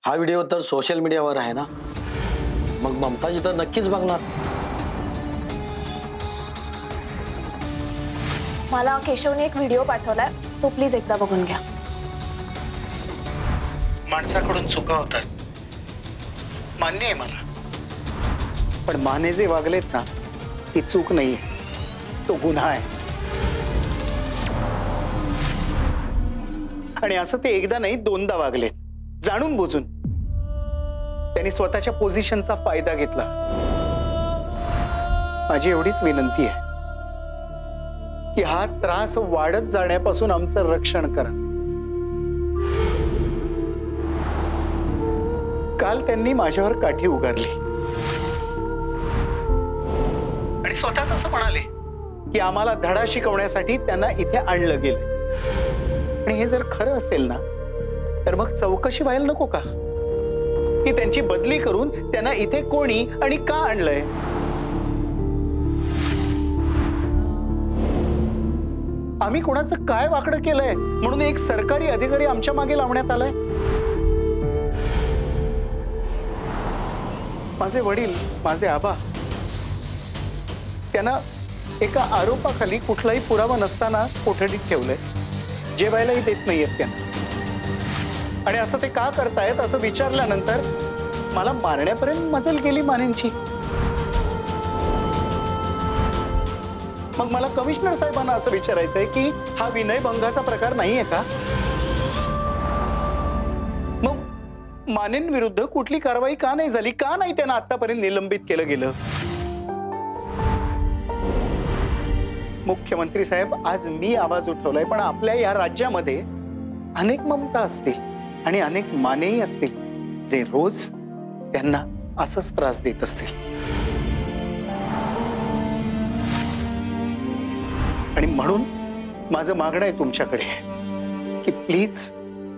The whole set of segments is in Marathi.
हा व्हिडिओ तर सोशल मीडियावर आहे ना, मग ममताजी तर नक्कीच बघणार. मला केशवने एक व्हिडिओ पाठवलाय, तो प्लीज एकदा बघून घ्या. माणसाकडून चुका होतात, मान्य आहे मला, पण माने जे वागलेत ना ती चूक नाहीये, तो गुन्हा आहे. आणि असं ते एकदा नाही दोनदा वागलेत, जाणून बुजून. त्यांनी स्वतःच्या पोझिशनचा फायदा घेतला. माझी एवढीच विनंती आहे की हा त्रास वाढत जाण्यापासून आमचं रक्षण करा. काल त्यांनी माझ्यावर काठी उगारली आणि स्वतःच असं म्हणाले की आम्हाला धडा शिकवण्यासाठी त्यांना इथे आणलं गेलं. आणि हे जर खरं असेल ना, तर मग चौकशी व्हायला नको का की त्यांची बदली करून त्यांना इथे कोणी आणि का आणलंय? आम्ही कोणाचं काय वाकडं केलंय म्हणून एक सरकारी अधिकारी आमच्या मागे लावण्यात आलाय? माझे वडील, माझे आबा, त्यांना एका आरोपाखाली कुठलाही पुरावा नसताना कोठडीत ठेवलंय. जेवायलाही देत नाहीयेत त्यांना. आणि असं ते का करतायत असं विचारल्यानंतर मला मारण्यापर्यंत मजल गेली मानेंची. मग मला कमिशनर साहेबांना असं विचारायचंय की हा विनयभंगाचा प्रकार नाहीये का? मग मानेंविरुद्ध कुठली कारवाई का नाही झाली? का नाही त्यांना आतापर्यंत निलंबित केलं गेलं? मुख्यमंत्री साहेब, आज मी आवाज उठवलाय, पण आपल्या या राज्यामध्ये अनेक ममता असतील आणि अनेक मानेही असतील जे रोज त्यांना असंच त्रास देत असतील. आणि म्हणून माझं मागणं आहे तुमच्याकडे की प्लीज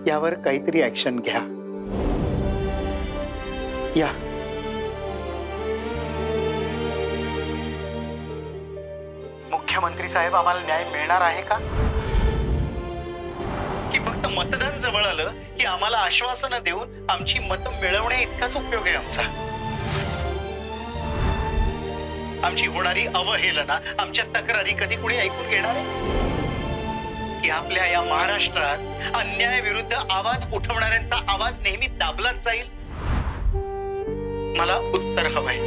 यावर काहीतरी ऍक्शन घ्या. या मुख्यमंत्री साहेब, आम्हाला न्याय मिळणार आहे का? की फक्त मतदान जवळ आलं की आम्हाला आश्वासनं देऊन आमची मतं मिळवण्या इतकाच उपयोग आहे आमचा? आमची होणारी अवहेलना, आमच्या तक्रारी कधी कुणी ऐकून घेणार आहे? की आपल्या या महाराष्ट्रात अन्यायाविरुद्ध आवाज उठवणाऱ्यांचा आवाज नेहमी दाबलाच जाईल? मला उत्तर हवंय,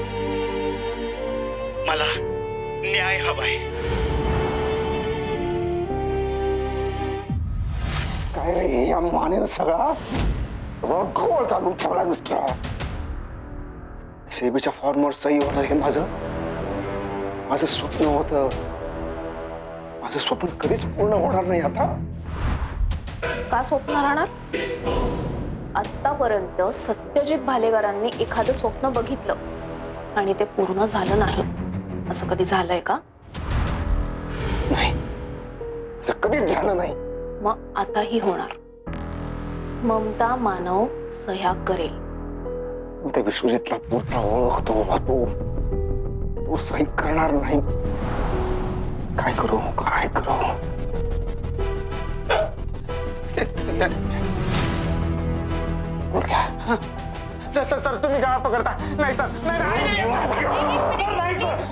मला न्याय हवाय. काय रे, या मानेनं सगळा घोळ चालू ठेवला नुसता. सेबीच्या फॉर्मवर सही होणं हे माझं स्वप्न होतं. माझं स्वप्न कधीच पूर्ण होणार नाही आता. का स्वप्न राहणार? आतापर्यंत सत्यजित भालेकरांनी एखादं स्वप्न बघितलं आणि ते पूर्ण झालं नाही असं कधी झालंय का? नाही, असं कधीच झालं नाही. मग आताही होणार. ममता मानव सह्या करेल. त्या विश्वजितला पूर्ण ओळखतो, तो सही करणार नाही. काय करू, काय करू? सर सर सर, तुम्ही गळा पकडता. नाही सर,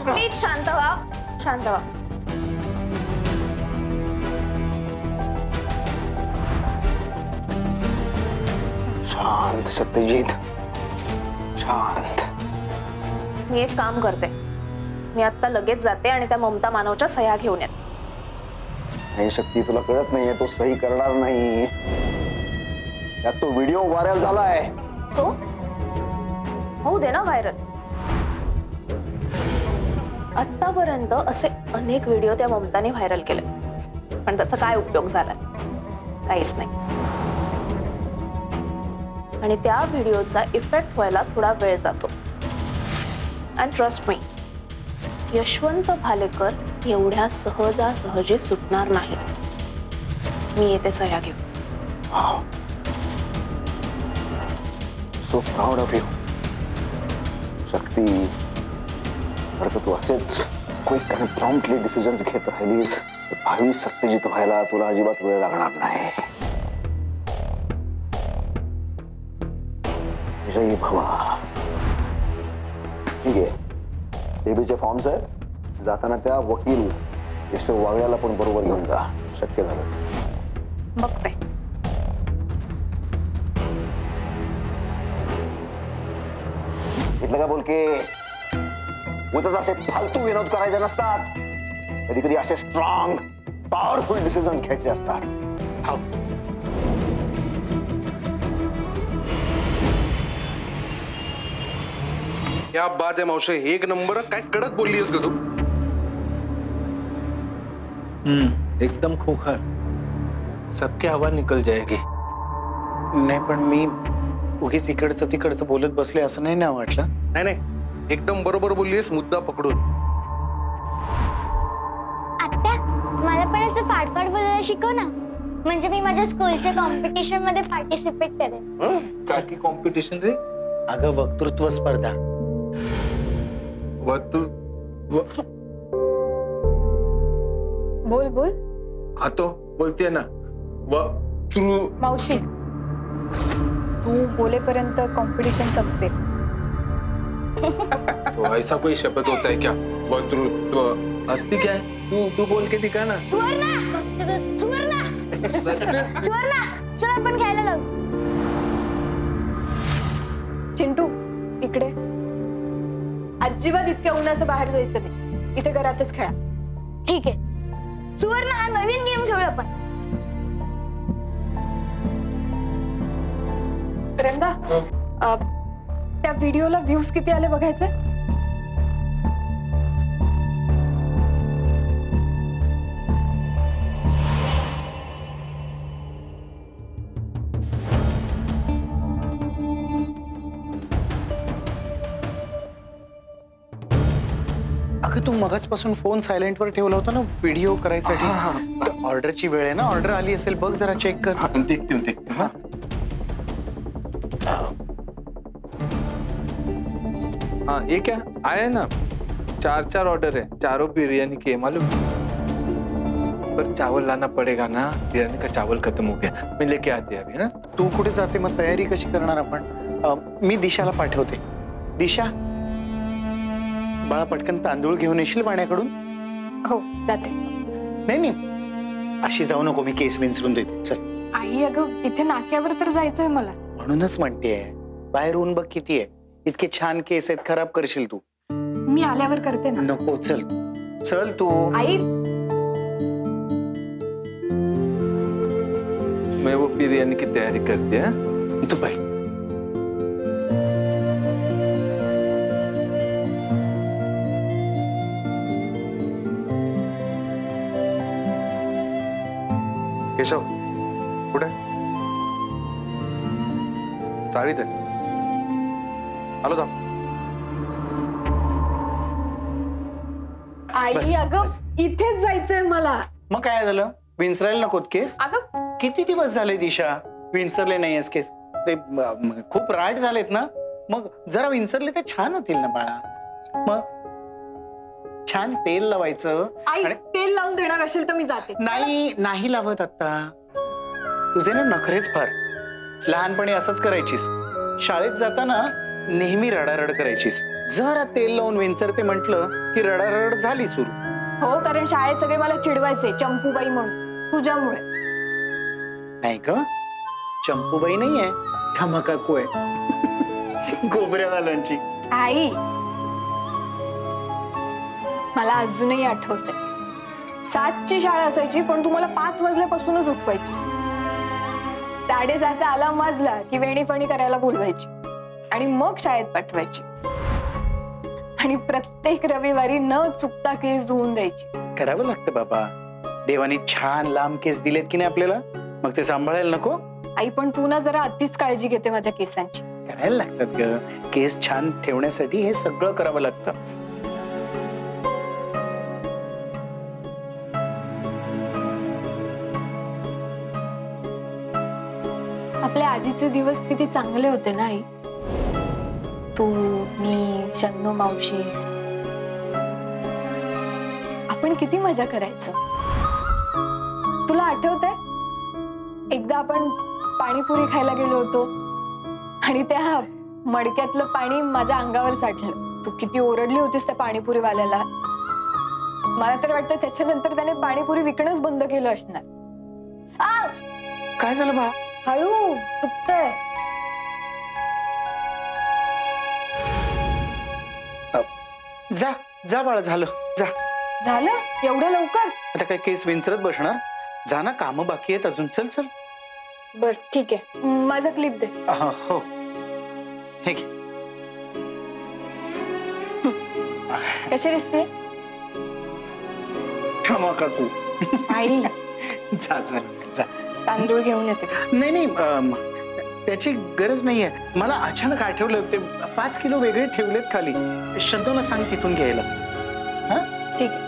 प्लीज शांत व्हा, शांत व्हा. शांत सत्यजित, शांत. मी एक काम करते, मी आता लगेच जाते आणि त्या ममता मानवच्या सह्या घेऊन येते. हे शक्ती, तुला कळत नाहीये, तो सही करणार नाही. त्यात तो व्हिडिओ व्हायरल झालाय. सो होऊ दे ना व्हायरल. आतापर्यंत असे अनेक व्हिडिओ त्या ममताने व्हायरल केले, पण त्याचा काय उपयोग झालाय? काहीच नाही. आणि त्या व्हिडिओचा इफेक्ट व्हायला थोडा वेळ जातो. And trust me, Yashwant Bhalekar एवढ्या सहजासहजी सुटणार नाही. मी येते सह्या घेऊन. सो प्राऊड ऑफ यू शक्ती. बरं का, तू असेच क्विक आणि प्रॉम्प्टली डिसिजन्स घेत राहिलीस तर भावी सत्यजित व्हायला तुला अजिबात वेळ लागणार नाही. विजयी भवा. ठीक आहे, सेबीचे फॉर्म्स आहेत. जाताना त्या वकील केशव वागळ्याला पण बरोबर घेऊन जा, शक्य झालं. बघते. इथलं का बोलके उगाच असे फालतू विनोद करायचे नसतात. कधी कधी असे स्ट्रॉंग पॉवरफुल डिसिजन घ्यायचे असतात. क्या बात आहे मावशे, एक नंबर. काय कडक बोललीस का तू? एकदम खोखर. सबकी हवा निकल जाएगी. नाही पण मी उगीच इकडचं तिकडचं बोलत बसले असं नाही ना वाटलं. नाही नाही, एकदम बरोबर बोललीस, मुद्दा पकडून. आत्या, मला पण असं पाठ-पाठ बोलायला शिकव ना. म्हणजे मी माझ्या स्कूलच्या कॉम्पिटिशन मध्ये पार्टिसिपेट करेन. काय की कॉम्पिटिशन रे? अगं वक्तृत्व स्पर्धा. बोल बोल. हाँ तो बोलते ना मावशी, तू बोलेपर्यंत कॉम्पिटिशन संपेल. तो ऐसा कोई शब्द होता है क्या? वक्तृत्व हस्ती क्या है? तू बोल के दिखा ना. सुवर्ण, सुवर्ण, सुवर्ण, चल आपण खेळायला लावू. चिंटू, इकडे. अजिबात इतक्या उन्हाचं बाहेर जायचं नाही. इथे घरातच खेळा. ठीक आहे. सुवर्ण, हा नवीन गेम खेळूया आपण. रंगा, त्या व्हिडिओला व्ह्यूज किती आले बघायचे? अगं तू मगाचपासून फोन सायलेंट वर ठेवला होता ना व्हिडिओ करायसाठी. ऑर्डरची वेळ आहे ना, ऑर्डर आली असेल बघ, जरा चेक कर. देखते हूँ देखते हूँ. हाँ ये क्या आया है ना, 4 ऑर्डर है, चारों बिरयानी के, मालूम? पर चावल लाना पड़ेगा ना, बिरयानी का चावल खत्म हो गया. मैं लेके आते अभी. हाँ, तू कुठे जाते मग? तयारी कशी करणार आपण? मी दिशाला पाठवते. दिशा, बाळा पटकन तांदूळ घेऊन येशील वाण्याकडून? हो, जाते. नाही नाही, अशी जाऊ नको, मी केस विंचरून देते. चल. आई, अगं इथे नाक्यावर तर जायचंय मला. म्हणूनच म्हणतेय, बाहेर ऊन बघ किती आहे. इतके छान केस आहेत, खराब करशील तू. मी आल्यावर करते ना. नको, चल चल तू. आई, मैं वो बिरयानी की तैयारी करती है. तो भाई केशव कुठे? चाळीत आहे. आलो जा. आई, अगं इथेच जायचंय मला. मग काय झालं? विंचरायला नकोत केस? अगं किती दिवस झाले दिशा विंचरले नाहीयेस केस? ते खूप राट झालेत ना, मग जरा विंचरले ते छान होतील ना बाळा. मग छान तेल लावायचं. आई, तेल लावून देणार असेल तर मी जाते. नाही नाही लावत आता. तुझे ना नखरेच फार. लहानपणी असंच करायचीस. शाळेत जाताना नेहमी रडारड करायचीस. जरा तेल लावून विंचरते म्हटलं की रडारड झाली सुरू. हो, कारण शाळेत सगळे मला चिडवायचे चंपूबाई म्हणून, तुझ्यामुळे. नाही ग, चंपूबाई नाहीये, ठमा काकू आहे. गोबऱ्यावाल्यांची. आई, मला अजूनही आठवतंय, 7ची शाळा असायची, पण तुम्हाला 5 वाजल्यापासूनच उठवायची. 7:30चा अलार्म वाजला की वेणीफणी करायला बोलवायची आणि मग शाळेत पाठवायची. आणि प्रत्येक रविवारी न चुकता केस धुवून द्यायची. करावं लागतं बाबा. देवाने छान लांब केस दिलेत की नाही आपल्याला, मग ते सांभाळायला नको? आई, पण तू ना जरा अतिच काळजी घेते माझ्या केसांची. करायला लागतात ग. केस छान ठेवण्यासाठी हे सगळं करावं लागतं. आपले आधीचे दिवस किती चांगले होते ना आई. तू, मी, शन्नू मावशी, आपण किती मजा करायचो. तुला आठवतंय, एकदा आपण पाणीपुरी खायला गेलो होतो आणि त्या मडक्यातलं पाणी माझ्या अंगावर साठलं. तू किती ओरडली होतीस त्या पाणीपुरीवाल्याला. मला तर वाटतं त्याच्यानंतर त्याने पाणीपुरी विकणंच बंद केलं असणार. आ! काय झालं बा? हळू दुखतंय. जा जा बाळा, झालं जा. झालं एवढं लवकर? आता काय केस विंचरत बसणार? जा ना, काम बाकी आहेत अजून. चल चल. बर ठीक आहे, माझा क्लिप दे. हो हे घे. कशी दिसते क्षमा काकू. आई? जा जा जा. तांदूळ घेऊन येते. नाही नाही, त्याची गरज नाहीये. मला अचानक आठवलं, ते 5 किलो वेगळे ठेवलेत खाली. शंतूला सांग तिथून घ्यायला. हा ठीक आहे.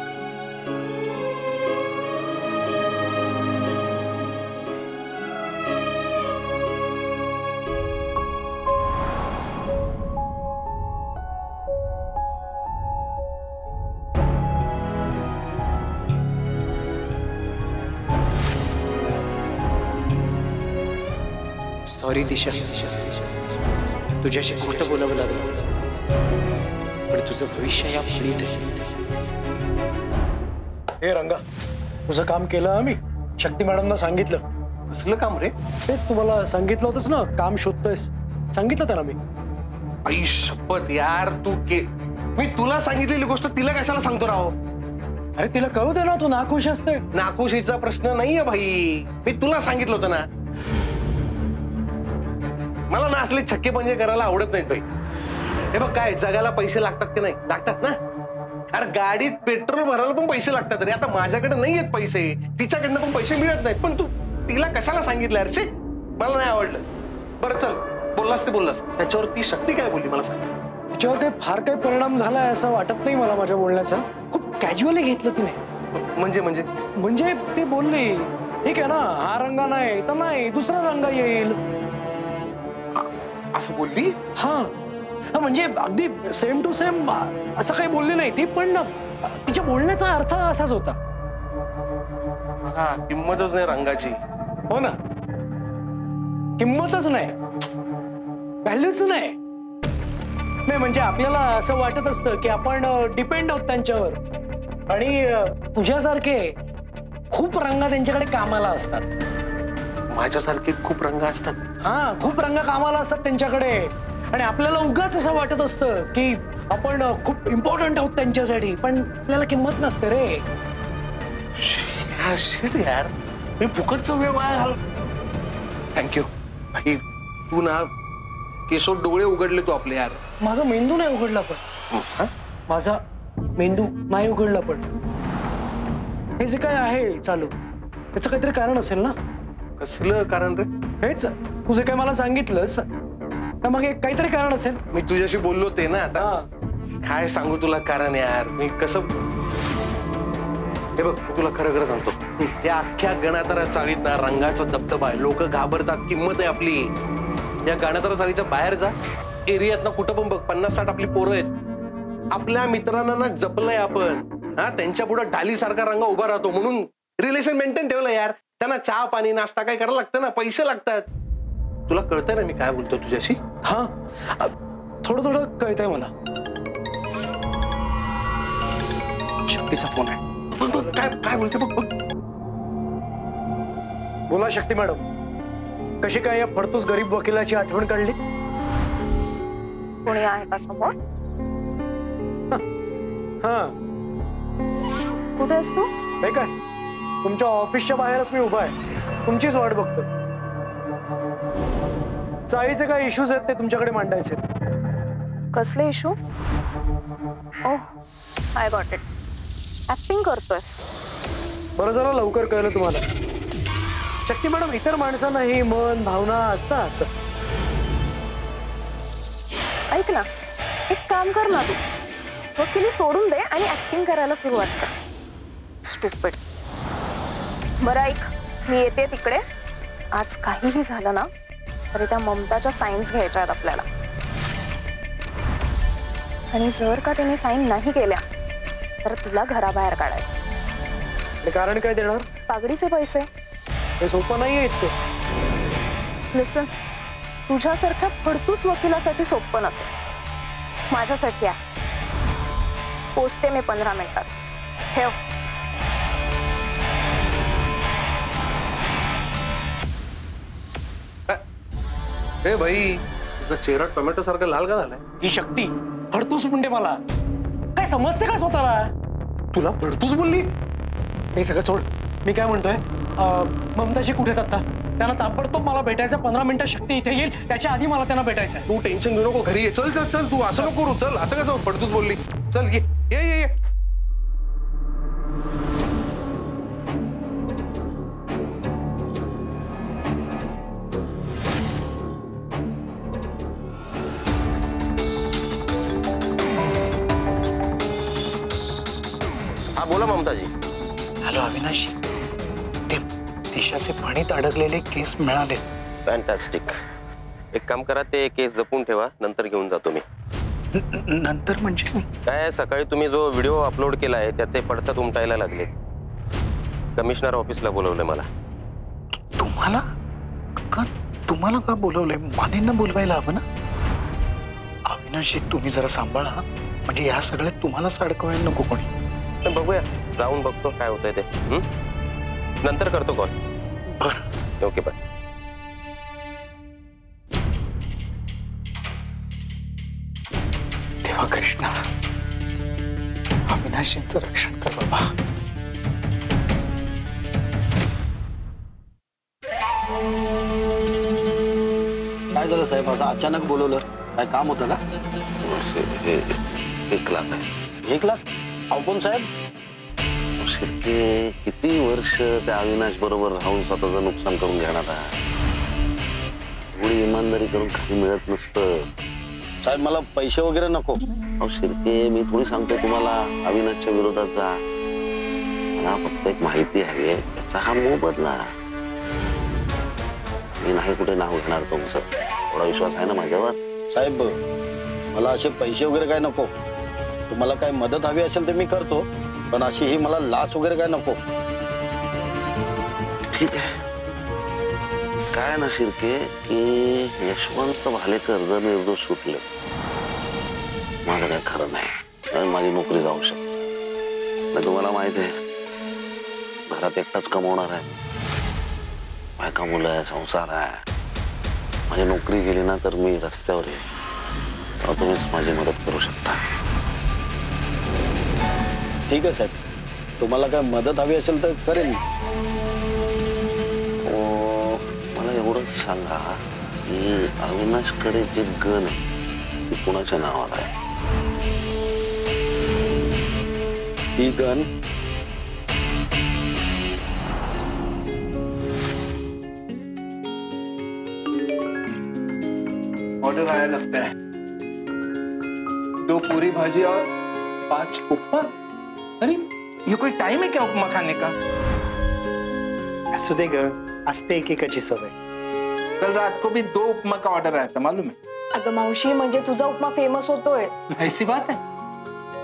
सॉरी दिशा, तुझ्याशी खोटं बोलावं लागलं, पण तुझं भविष्य या फळीत आहे. हे रंगा, तुझं काम केलं आम्ही. शक्ती मॅडमना सांगितलं. कसलं काम रे? तेच तुम्हाला सांगितलं होतंच ना, काम शोधतोयस. सांगितलं त्याला मी. आई शपथ यार, मी तुला सांगितलेली गोष्ट तिला कशाला सांगतो राव? अरे तिला कळू दे ना, तू नाखुश असते. नाखुशीचा प्रश्न नाहीये भाई. मी तुला सांगितलं होतं ना, मला ना असले छक्के पंजे करायला आवडत नाहीत भाई. हे बघ, काय जगाला पैसे लागतात की नाही? लागतात ना. अरे गाडीत पेट्रोल भरायला पण पैसे लागतात रे. आता माझ्याकडे नाही आहेत पैसे, तिच्याकडनं पण पैसे मिळत नाहीत. पण तू तिला कशाला सांगितलं यार? मला नाही आवडलं. बरं चल, बोललास ते बोललास, त्याच्यावर ती शक्ती काय बोलली मला सांग. त्याच्यावर काही फार काही परिणाम झालाय असं वाटत नाही मला माझ्या बोलण्याचा. खूप कॅज्युअली घेतलं तिने. म्हणजे ती बोलली, ठीक आहे ना, हा रंग नाही तर नाही, दुसरा रंग येईल असं बोलली? हा म्हणजे अगदी सेम टू सेम असं काही बोलली नाही ती, पण तिच्या बोलण्याचा अर्थ असाच होता. हा, किंमतच नाही रंगाची. हो ना, किंमतच नाही, व्हॅल्यूच नाही. म्हणजे आपल्याला असं वाटत असतं की आपण डिपेंड आहोत त्यांच्यावर, आणि तुझ्यासारखे खूप रंग त्यांच्याकडे कामाला असतात. माझ्यासारखे खूप रंग असतात? हा, खूप रंग कामाला असतात त्यांच्याकडे, आणि आपल्याला उगाच असं वाटत असतं की आपण खूप इम्पॉर्टंट आहोत त्यांच्यासाठी, पण आपल्याला किंमत नसते रे. यार, मी फुकटचं वेळ वाया घाल. थँक्यू भाई, तू ना केशोर डोळे उघडले तू आपले यार. माझा मेंदू नाही उघडला, पण माझा मेंदू नाही उघडला, पण हे जे काय आहे चालू, त्याचं काहीतरी कारण असेल ना. कसलं कारण रे? हेच तू जे काय मला सांगितलंस, तर मग एक काहीतरी कारण असेल. मी तुझ्याशी बोललो ते ना. आता काय सांगू तुला कारण यार? मी कसं, हे बघ, तुला खरं खरं सांगतो, या अख्ख्या गणातारा चाळीत ना रंगाचा दबदबा आहे. लोक घाबरतात, किंमत आहे आपली. या गणातारा चाळीच्या बाहेर जा, एरियात ना कुठं पण बघ, 50-60 आपली पोरं आहेत. आपल्या मित्रांना ना जपलंय आपण. हा, त्यांच्या पुढे ढालीसारखा रंग उभा राहतो, म्हणून रिलेशन मेंटेन ठेवलं यार. त्यांना चहा पाणी नाश्ता काय करायला लागतं ना, पैसे लागतात. तुला कळतंय ना मी काय बोलतो तुझ्याशी? हा, थोडं थोडं कळतंय मला. शक्तीचा फोन आहे. काय काय बोलते बघ बघ. बोला शक्ती मॅडम, कशी काय या फडतूस गरीब वकिलाची आठवण काढली? कोणी आहे का समोर? हा, कुठे आहेस तू? हे काय, तुमच्या ऑफिसच्या बाहेरच मी उभा आहे, तुमचीच वाट बघतो. चाळीचे काय इश्यूज आहेत ते तुमच्याकडे मांडायचे. कसले issue? Oh, I got it. Acting करतोयस. बरं, जरा लवकर कळलं तुम्हाला. शक्ती मॅडम, इतर माणसांनाही मन भावना असतात. ऐक ना, एक काम कर ना, तू वकिली सोडून दे आणि ऍक्टिंग करायला सुरुवात कर. स्टुपिड. बरं ऐक, मी येते तिकडे. आज काहीही झालं ना तरी त्या ममताच्या साईन्स घ्यायच्या आहेत आपल्याला, आणि जर का तिने साईन नाही केल्या तर तिला घराबाहेर काढायचं. कारण काय देणार? पागडीचे पैसे. हे सोपं नाहीये इतकं. लिसन, तुझ्यासारख्या फडतूस वकिलासाठी सोपं नसेल. माझ्यासाठी आहे. पोचते मी 15 मिनिटात. ठेव. ए भाई, तुझा चेहरा टोमॅटो सारखा लाल का झालाय? ही शक्ती फडतूस म्हणते मला. काय समजते का स्वतःला? तुला फडतूस बोलली? हे सगळं सोड. मी काय म्हणतोय, ममताजी कुठे आहेत आता? त्यांना ताबडतोब मला भेटायचं. 15 मिनिटं शक्ती इथे येईल, त्याच्या आधी मला त्यांना भेटायचं. तू टेन्शन घेऊ नको, घरी ये. चल चल चल, तू असं नको करू. चल, असं कसं फडतूस बोलली? चल ये ये ये, ये. हा बोला ममताजी. हॅलो अविनाश, ते दिशाचे पाणीत अडकलेले केस मिळाले. फॅन्टॅस्टिक. एक काम करा, ते केस जपून ठेवा, नंतर घेऊन जातो मी. नंतर म्हणजे? काय, सकाळी तुम्ही जो व्हिडिओ अपलोड केला आहे त्याचे पडसाद उमटायला लागले. कमिशनर ऑफिसला बोलवलंय मला. तुम्हाला तुम्हाला का बोलवलंय? मानेंना बोलवायला हवं ना. अविनाशी तुम्ही जरा सांभाळा, म्हणजे या सगळ्यात तुम्हालाच अडकवायला नको कोणी. पण बघूया, जाऊन बघतो काय होतंय ते. नंतर करतो कॉल. बरं, ओके, बाय. देवा कृष्णा, अविनाशींचं रक्षण कर बाबा. काय झालं साहेब, असं अचानक बोलवलं? काय काम होतं का? 1 लाख आहे. 1 लाख? अहो पण साहेब, शिर्के किती वर्ष त्या अविनाश बरोबर राहून स्वतःचं नुकसान करून घेणार आहे. एवढी इमानदारी करून काही मिळत नसतं. साहेब मला पैसे वगैरे नको. अहो शिर्के, मी थोडी सांगतोय तुम्हाला अविनाशच्या विरोधात जा. मला फक्त एक माहिती हवी आहे, त्याचा हा मोबदला. मी नाही कुठे नाव घेणार तुमचं. थोडा विश्वास आहे ना माझ्यावर? साहेब मला असे पैसे वगैरे काय नको. तुम्हाला काय मदत हवी असेल तर मी करतो, पण अशी ही मला लाच वगैरे काय नको. ठीक आहे. काय ना शिर्के, की यशवंत भालेकर जर निर्दोष सुटले, माझं काय खरं नाही. माझी नोकरी जाऊ शकते. तुम्हाला माहिती आहे, घरात एकटाच कमवणार आहे. बायका मुलं आहे, संसार आहे. माझी नोकरी गेली ना तर मी रस्त्यावर येईल. तेव्हा तुम्हीच माझी मदत करू शकता. ठीक आहे साहेब, तुम्हाला काय मदत हवी असेल तर करेन. मला एवढंच सांगा की अविनाशकडे जे गन आहे ती कोणाच्या नावावर आहे? ही गन ऑर्डर आया लगता है. 2 पूरी भाजी और 5 उपमा. अरे ये कोई टाइम है क्या उपमा खाने का? असू दे ग, असते एकेकाची सवय. कल रात को भी 2 उपमा का ऑर्डर आया था, मालूम है? अगं मावशी, म्हणजे तुझा उपमा फेमस होतोय. ऐसी बात है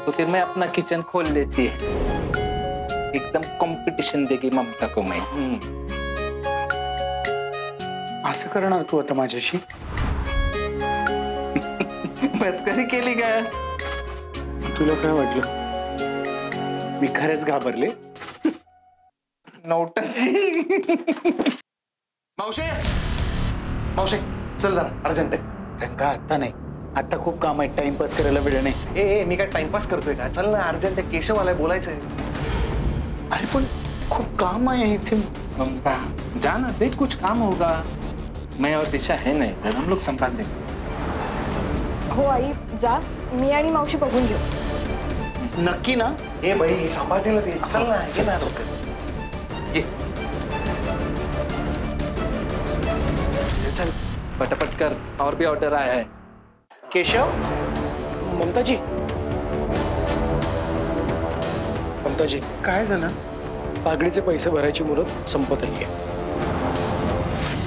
तो फिर मैं अपना किचन खोल लेती है. एकदम कंपटीशन देगी ममता को मैं. असं करणार तू आता माझ्याशी? मस्करी केली का? तुला काय वाटलं मी खरेच घाबरले? नौटंकी. मावशे, मावशे चल जरा, अर्जंट आहे. रंगा आता नाही, आता खूप काम आहे. टाइमपास करायला वेळ नाही. ए मी काय टाइमपास करतोय का? चल ना, अर्जंट आहे. केशव आलाय, बोलायचंय. अरे पण खूप काम आहे इथे. ममता जाना, देख कुछ काम होगा. मैं और दिशा है ना इधर, हम लोग संभाल लेंगे. हो आई, जा. मी आणि मावशी बघून घेऊ. नक्की ना? ए बाई, सांभाळतेला दे. चल ना, ये ना. ये. चल पटापट कर, और भी ऑर्डर आया है. केशव, ममताजी. ममताजी, काय झालं? पागडीचे पैसे भरायची मुदत संपत आली आहे.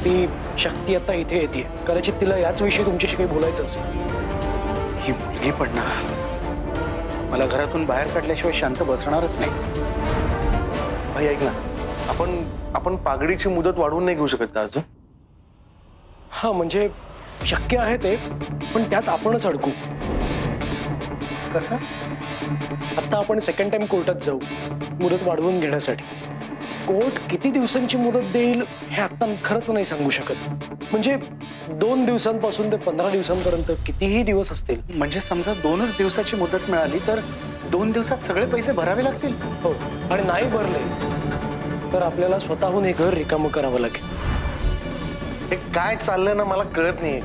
ती शक्ती आता इथे येते. कदाचित तिला याच विषयी तुमच्याशी काही बोलायचं असेल. ही मुलगी पण ना, मला घरातून बाहेर काढल्याशिवाय शांत बसणारच नाही. भाई ऐक ना, आपण पागडीची मुदत वाढवून नाही घेऊ शकत का अजून? हा म्हणजे शक्य आहे ते, पण त्यात आपणच अडकू. कसं? आता आपण सेकंड टाइम कोर्टात जाऊ मुदत वाढवून घेण्यासाठी. कोर्ट किती दिवसांची मुदत देईल हे आता खरंच नाही सांगू शकत. म्हणजे 2 दिवसांपासून ते 15 दिवसांपर्यंत कितीही दिवस असतील. म्हणजे समजा 2च दिवसाची मुदत मिळाली तर 2 दिवसात सगळे पैसे भरावे लागतील. हो, आणि नाही भरले तर आपल्याला स्वतःहून हे घर रिकामं करावं लागेल. हे काय चाललंय ना मला कळत नाहीये.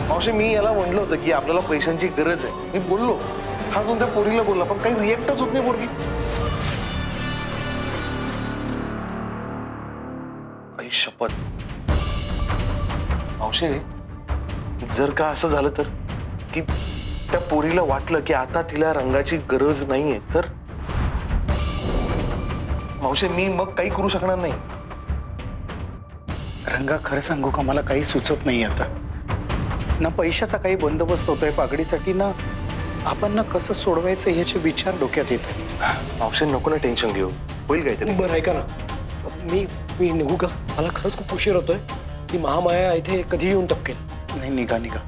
मावशी, मी याला म्हणलं होतं की आपल्याला पैशांची गरज आहे, मी बोललो. हा जाऊन त्या पोरीला बोलला, पण काही रिएक्टच होत नाही पोरगी. आई शपथ. मावशी, जर का असं झालं तर, की त्या पोरीला वाटलं की आता तिला रंगाची गरज नाहीये, तर मावशी मी मग काही करू शकणार नाही. रंगा, खरं सांगू का, मला काही सुचत नाही आता. ना पैशाचा काही बंदोबस्त होतोय पागडीसाठी, ना आपण ना कसं सोडवायचं याचे विचार डोक्यात येत. मावशी नको ना टेन्शन घेऊ, होईल काहीतरी. बरं ऐका ना, मी निघू का? मला खरंच खूप उशीर होतोय. ती महामाया इथे कधी येऊन टपकेल. नाही, निघा निघा.